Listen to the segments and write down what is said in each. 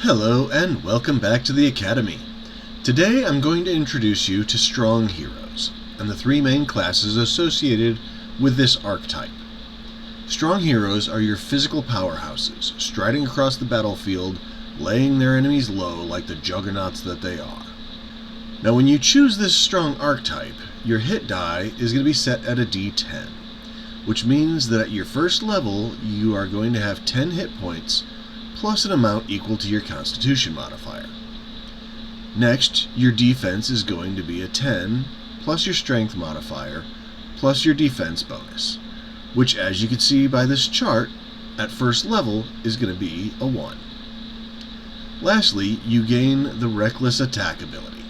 Hello and welcome back to the Academy. Today I'm going to introduce you to Strong Heroes and the three main classes associated with this archetype. Strong Heroes are your physical powerhouses, striding across the battlefield, laying their enemies low like the juggernauts that they are. Now when you choose this strong archetype, your hit die is going to be set at a D10, which means that at your first level you are going to have 10 hit points plus an amount equal to your Constitution modifier. Next, your defense is going to be a 10 plus your Strength modifier plus your defense bonus, which, as you can see by this chart, at first level is going to be a 1. Lastly, you gain the Reckless Attack ability.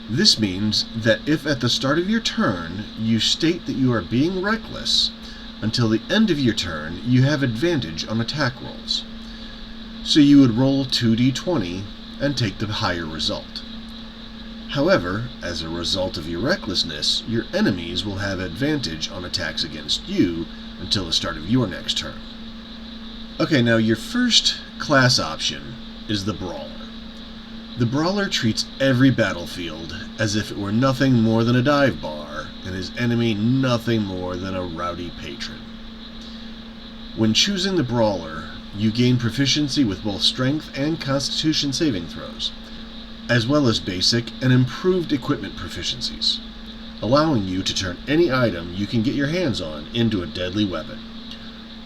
This means that if at the start of your turn you state that you are being reckless, until the end of your turn you have advantage on attack rolls. So you would roll 2d20 and take the higher result. However, as a result of your recklessness, your enemies will have advantage on attacks against you until the start of your next turn. Okay, now your first class option is the Brawler. The Brawler treats every battlefield as if it were nothing more than a dive bar, and his enemy nothing more than a rowdy patron. When choosing the Brawler, you gain proficiency with both Strength and Constitution saving throws, as well as basic and improved equipment proficiencies, allowing you to turn any item you can get your hands on into a deadly weapon.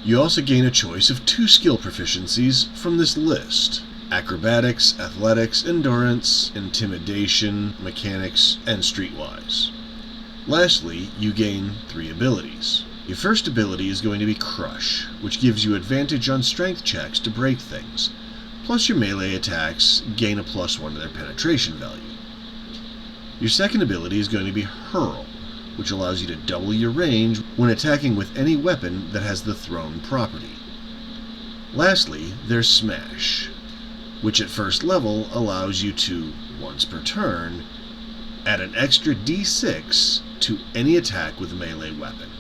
You also gain a choice of 2 skill proficiencies from this list: Acrobatics, Athletics, Endurance, Intimidation, Mechanics, and Streetwise. Lastly, you gain 3 abilities. Your first ability is going to be Crush, which gives you advantage on strength checks to break things, plus your melee attacks gain a +1 to their penetration value. Your second ability is going to be Hurl, which allows you to double your range when attacking with any weapon that has the thrown property. Lastly, there's Smash, which at first level allows you to, once per turn, add an extra d6 to any attack with a melee weapon.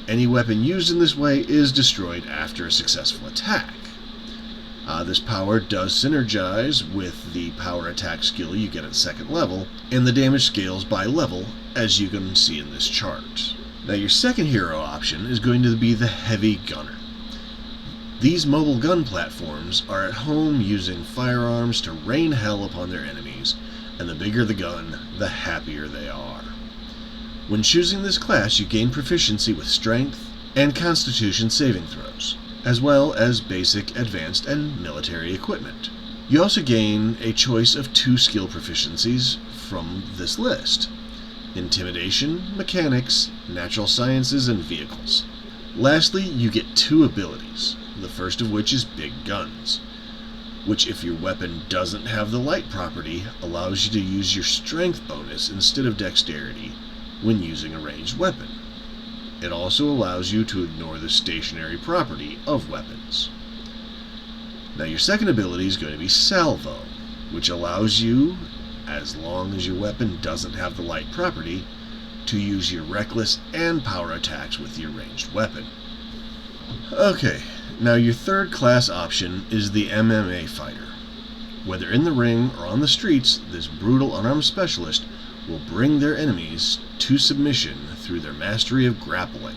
Any weapon used in this way is destroyed after a successful attack. This power does synergize with the power attack skill you get at second level, and the damage scales by level, as you can see in this chart. Now your second hero option is going to be the Heavy Gunner. These mobile gun platforms are at home using firearms to rain hell upon their enemies, and the bigger the gun, the happier they are. When choosing this class, you gain proficiency with Strength and Constitution saving throws, as well as basic, advanced, and military equipment. You also gain a choice of 2 skill proficiencies from this list: Intimidation, Mechanics, Natural Sciences, and Vehicles. Lastly, you get 2 abilities, the first of which is Big Guns, which, if your weapon doesn't have the light property, allows you to use your Strength bonus instead of Dexterity when using a ranged weapon. It also allows you to ignore the stationary property of weapons. Now your second ability is going to be Salvo, which allows you, as long as your weapon doesn't have the light property, to use your reckless and power attacks with your ranged weapon. Okay, now your third class option is the MMA fighter. Whether in the ring or on the streets, this brutal unarmed specialist will bring their enemies to submission through their mastery of grappling.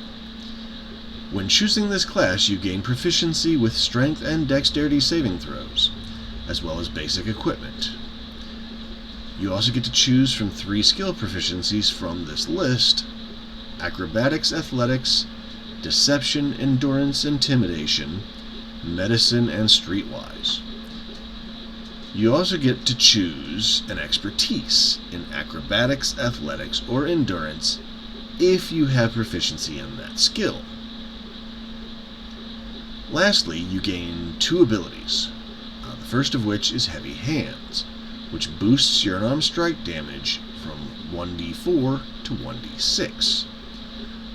When choosing this class, you gain proficiency with Strength and Dexterity saving throws, as well as basic equipment. You also get to choose from 3 skill proficiencies from this list: Acrobatics, Athletics, Deception, Endurance, Intimidation, Medicine, and Streetwise. You also get to choose an expertise in Acrobatics, Athletics, or Endurance if you have proficiency in that skill. Lastly, you gain 2 abilities, the first of which is Heavy Hands, which boosts your unarmed strike damage from 1d4 to 1d6.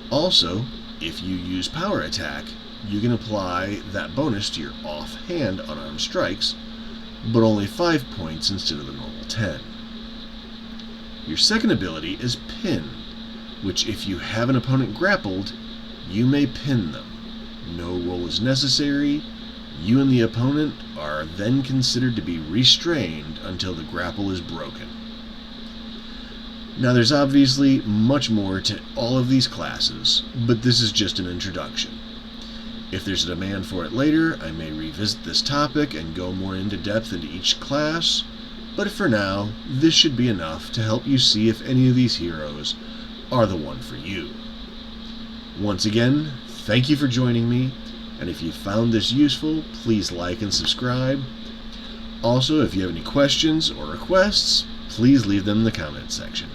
Also, if you use Power Attack, you can apply that bonus to your offhand unarmed strikes, but only 5 points instead of the normal 10. Your second ability is Pin, which, if you have an opponent grappled, you may pin them. No roll is necessary, You and the opponent are then considered to be restrained until the grapple is broken. Now there's obviously much more to all of these classes, but this is just an introduction. If there's a demand for it later, I may revisit this topic and go more into depth into each class, but for now, this should be enough to help you see if any of these heroes are the one for you. Once again, thank you for joining me, and if you found this useful, please like and subscribe. Also, if you have any questions or requests, please leave them in the comment section.